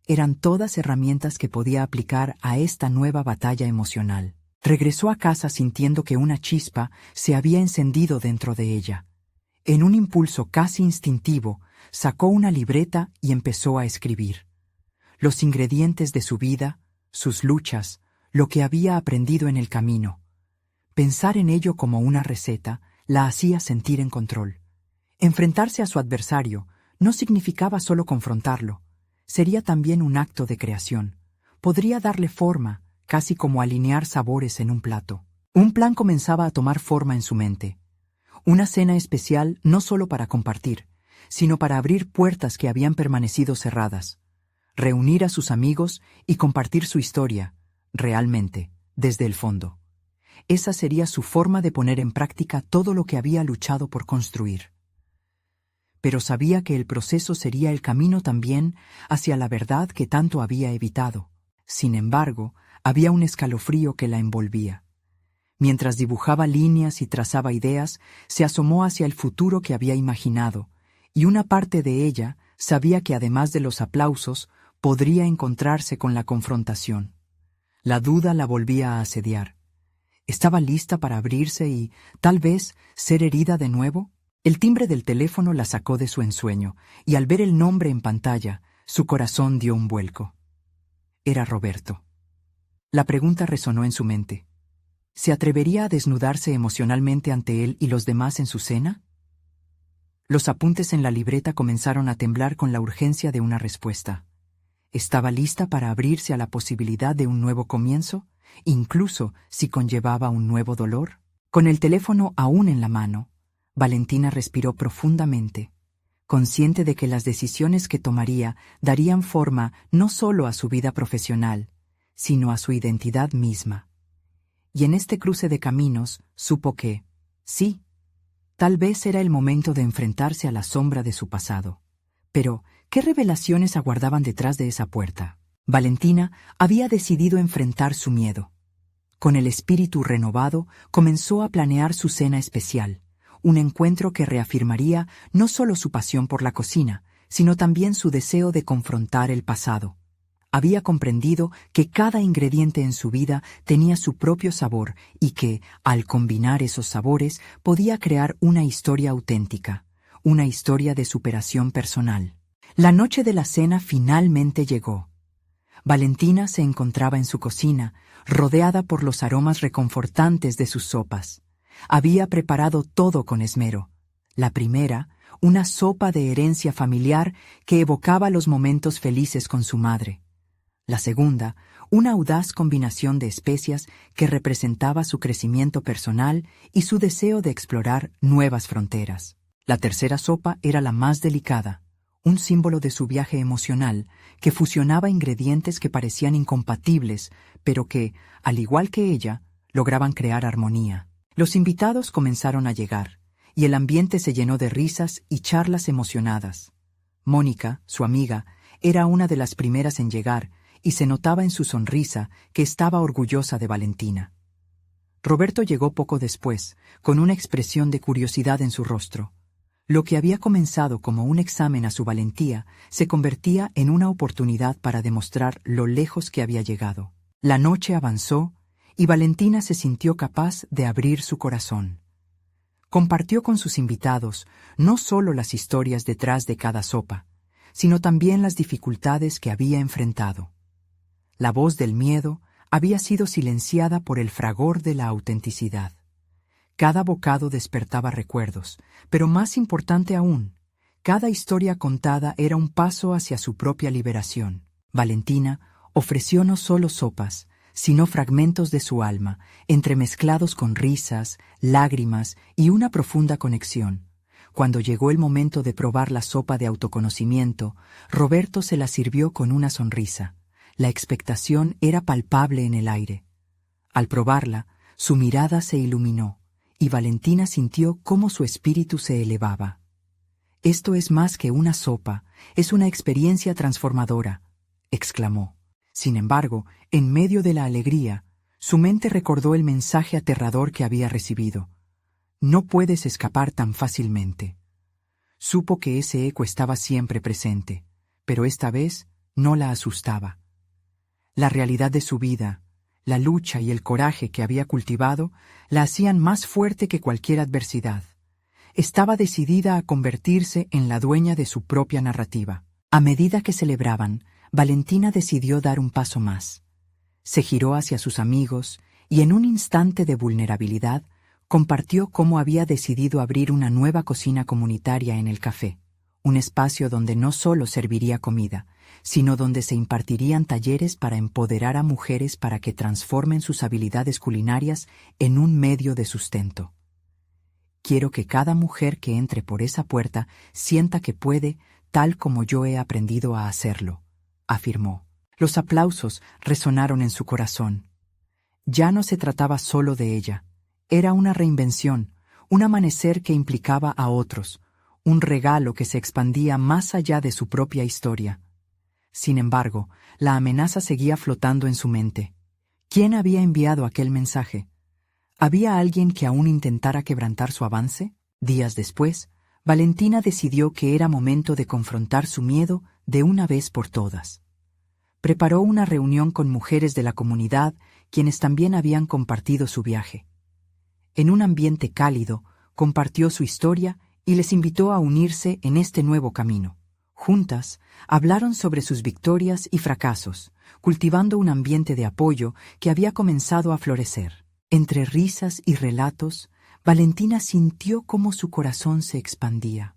Eran todas herramientas que podía aplicar a esta nueva batalla emocional. Regresó a casa sintiendo que una chispa se había encendido dentro de ella. En un impulso casi instintivo, sacó una libreta y empezó a escribir. Los ingredientes de su vida, sus luchas, lo que había aprendido en el camino. Pensar en ello como una receta la hacía sentir en control. Enfrentarse a su adversario no significaba solo confrontarlo, sería también un acto de creación. Podría darle forma, casi como alinear sabores en un plato. Un plan comenzaba a tomar forma en su mente. Una cena especial no solo para compartir, sino para abrir puertas que habían permanecido cerradas. Reunir a sus amigos y compartir su historia, realmente, desde el fondo. Esa sería su forma de poner en práctica todo lo que había luchado por construir. Pero sabía que el proceso sería el camino también hacia la verdad que tanto había evitado. Sin embargo, había un escalofrío que la envolvía. Mientras dibujaba líneas y trazaba ideas, se asomó hacia el futuro que había imaginado, y una parte de ella sabía que además de los aplausos, podría encontrarse con la confrontación. La duda la volvía a asediar. ¿Estaba lista para abrirse y, tal vez, ser herida de nuevo? El timbre del teléfono la sacó de su ensueño, y al ver el nombre en pantalla, su corazón dio un vuelco. Era Roberto. La pregunta resonó en su mente. ¿Se atrevería a desnudarse emocionalmente ante él y los demás en su cena? Los apuntes en la libreta comenzaron a temblar con la urgencia de una respuesta. ¿Estaba lista para abrirse a la posibilidad de un nuevo comienzo, incluso si conllevaba un nuevo dolor? Con el teléfono aún en la mano, Valentina respiró profundamente. consciente de que las decisiones que tomaría darían forma no solo a su vida profesional, sino a su identidad misma. Y en este cruce de caminos supo que, sí, tal vez era el momento de enfrentarse a la sombra de su pasado. Pero, ¿qué revelaciones aguardaban detrás de esa puerta? Valentina había decidido enfrentar su miedo. Con el espíritu renovado, comenzó a planear su cena especial, un encuentro que reafirmaría no solo su pasión por la cocina, sino también su deseo de confrontar el pasado. Había comprendido que cada ingrediente en su vida tenía su propio sabor y que, al combinar esos sabores, podía crear una historia auténtica, una historia de superación personal. La noche de la cena finalmente llegó. Valentina se encontraba en su cocina, rodeada por los aromas reconfortantes de sus sopas. Había preparado todo con esmero. La primera, una sopa de herencia familiar que evocaba los momentos felices con su madre. La segunda, una audaz combinación de especias que representaba su crecimiento personal y su deseo de explorar nuevas fronteras. La tercera sopa era la más delicada, un símbolo de su viaje emocional que fusionaba ingredientes que parecían incompatibles, pero que, al igual que ella, lograban crear armonía. Los invitados comenzaron a llegar, y el ambiente se llenó de risas y charlas emocionadas. Mónica, su amiga, era una de las primeras en llegar, y se notaba en su sonrisa que estaba orgullosa de Valentina. Roberto llegó poco después, con una expresión de curiosidad en su rostro. Lo que había comenzado como un examen a su valentía se convertía en una oportunidad para demostrar lo lejos que había llegado. La noche avanzó y Valentina se sintió capaz de abrir su corazón. Compartió con sus invitados no solo las historias detrás de cada sopa, sino también las dificultades que había enfrentado. La voz del miedo había sido silenciada por el fragor de la autenticidad. Cada bocado despertaba recuerdos, pero más importante aún, cada historia contada era un paso hacia su propia liberación. Valentina ofreció no solo sopas, sino fragmentos de su alma, entremezclados con risas, lágrimas y una profunda conexión. Cuando llegó el momento de probar la sopa de autoconocimiento, Roberto se la sirvió con una sonrisa. La expectación era palpable en el aire. Al probarla, su mirada se iluminó, y Valentina sintió cómo su espíritu se elevaba. «Esto es más que una sopa, es una experiencia transformadora», exclamó. Sin embargo, en medio de la alegría, su mente recordó el mensaje aterrador que había recibido. «No puedes escapar tan fácilmente». Supo que ese eco estaba siempre presente, pero esta vez no la asustaba. La realidad de su vida, la lucha y el coraje que había cultivado la hacían más fuerte que cualquier adversidad. Estaba decidida a convertirse en la dueña de su propia narrativa. A medida que celebraban, Valentina decidió dar un paso más. Se giró hacia sus amigos y en un instante de vulnerabilidad compartió cómo había decidido abrir una nueva cocina comunitaria en el café, un espacio donde no solo serviría comida, sino donde se impartirían talleres para empoderar a mujeres para que transformen sus habilidades culinarias en un medio de sustento. «Quiero que cada mujer que entre por esa puerta sienta que puede, tal como yo he aprendido a hacerlo», afirmó. Los aplausos resonaron en su corazón. Ya no se trataba solo de ella. Era una reinvención, un amanecer que implicaba a otros, un regalo que se expandía más allá de su propia historia. Sin embargo, la amenaza seguía flotando en su mente. ¿Quién había enviado aquel mensaje? ¿Había alguien que aún intentara quebrantar su avance? Días después, Valentina decidió que era momento de confrontar su miedo de una vez por todas. Preparó una reunión con mujeres de la comunidad, quienes también habían compartido su viaje. En un ambiente cálido, compartió su historia y les invitó a unirse en este nuevo camino. Juntas, hablaron sobre sus victorias y fracasos, cultivando un ambiente de apoyo que había comenzado a florecer. Entre risas y relatos, Valentina sintió cómo su corazón se expandía.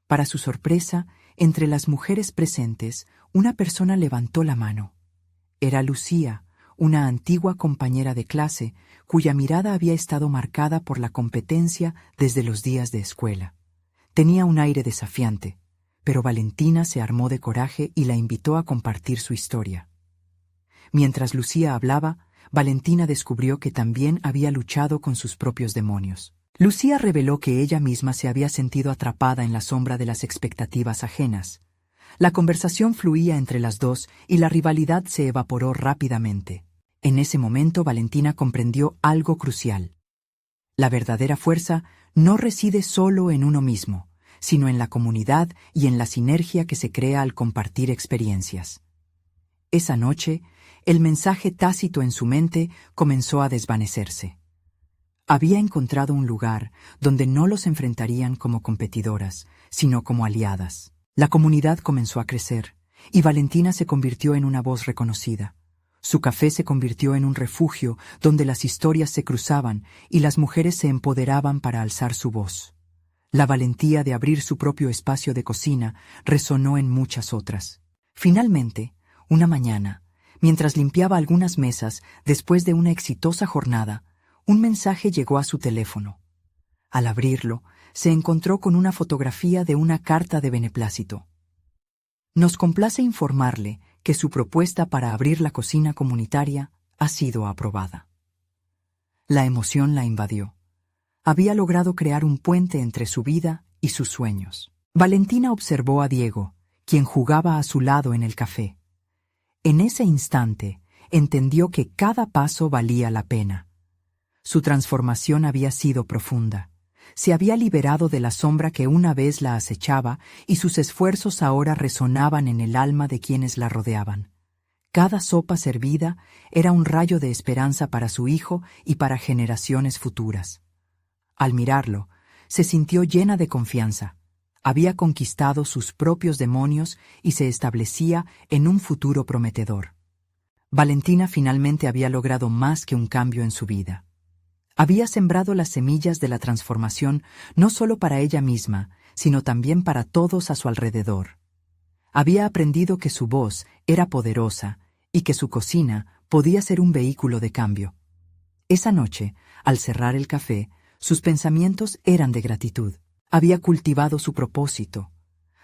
Para su sorpresa, entre las mujeres presentes, una persona levantó la mano. Era Lucía, una antigua compañera de clase, cuya mirada había estado marcada por la competencia desde los días de escuela. Tenía un aire desafiante, pero Valentina se armó de coraje y la invitó a compartir su historia. Mientras Lucía hablaba, Valentina descubrió que también había luchado con sus propios demonios. Lucía reveló que ella misma se había sentido atrapada en la sombra de las expectativas ajenas. La conversación fluía entre las dos y la rivalidad se evaporó rápidamente. En ese momento Valentina comprendió algo crucial. La verdadera fuerza no reside solo en uno mismo, sino en la comunidad y en la sinergia que se crea al compartir experiencias. Esa noche, el mensaje tácito en su mente comenzó a desvanecerse. Había encontrado un lugar donde no los enfrentarían como competidoras, sino como aliadas. La comunidad comenzó a crecer, y Valentina se convirtió en una voz reconocida. Su café se convirtió en un refugio donde las historias se cruzaban y las mujeres se empoderaban para alzar su voz. La valentía de abrir su propio espacio de cocina resonó en muchas otras. Finalmente, una mañana, mientras limpiaba algunas mesas después de una exitosa jornada, un mensaje llegó a su teléfono. Al abrirlo, se encontró con una fotografía de una carta de beneplácito. Nos complace informarle que su propuesta para abrir la cocina comunitaria ha sido aprobada. La emoción la invadió. Había logrado crear un puente entre su vida y sus sueños. Valentina observó a Diego, quien jugaba a su lado en el café. En ese instante, entendió que cada paso valía la pena. Su transformación había sido profunda. Se había liberado de la sombra que una vez la acechaba y sus esfuerzos ahora resonaban en el alma de quienes la rodeaban. Cada sopa servida era un rayo de esperanza para su hijo y para generaciones futuras. Al mirarlo, se sintió llena de confianza. Había conquistado sus propios demonios y se establecía en un futuro prometedor. Valentina finalmente había logrado más que un cambio en su vida. Había sembrado las semillas de la transformación no solo para ella misma, sino también para todos a su alrededor. Había aprendido que su voz era poderosa y que su cocina podía ser un vehículo de cambio. Esa noche, al cerrar el café, sus pensamientos eran de gratitud. Había cultivado su propósito,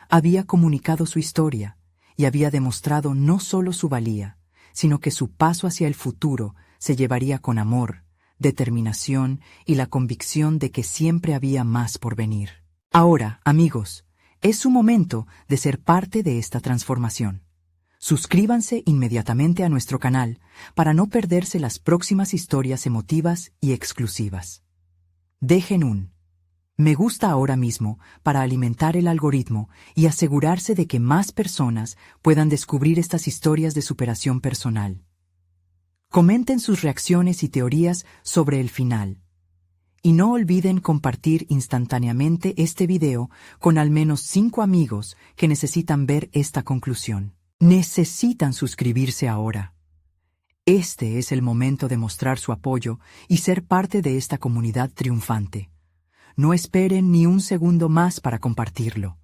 había comunicado su historia y había demostrado no solo su valía, sino que su paso hacia el futuro se llevaría con amor, determinación y la convicción de que siempre había más por venir. Ahora, amigos, es su momento de ser parte de esta transformación. Suscríbanse inmediatamente a nuestro canal para no perderse las próximas historias emotivas y exclusivas. Dejen un me gusta ahora mismo para alimentar el algoritmo y asegurarse de que más personas puedan descubrir estas historias de superación personal. Comenten sus reacciones y teorías sobre el final. Y no olviden compartir instantáneamente este video con al menos 5 amigos que necesitan ver esta conclusión. Necesitan suscribirse ahora. Este es el momento de mostrar su apoyo y ser parte de esta comunidad triunfante. No esperen ni un segundo más para compartirlo.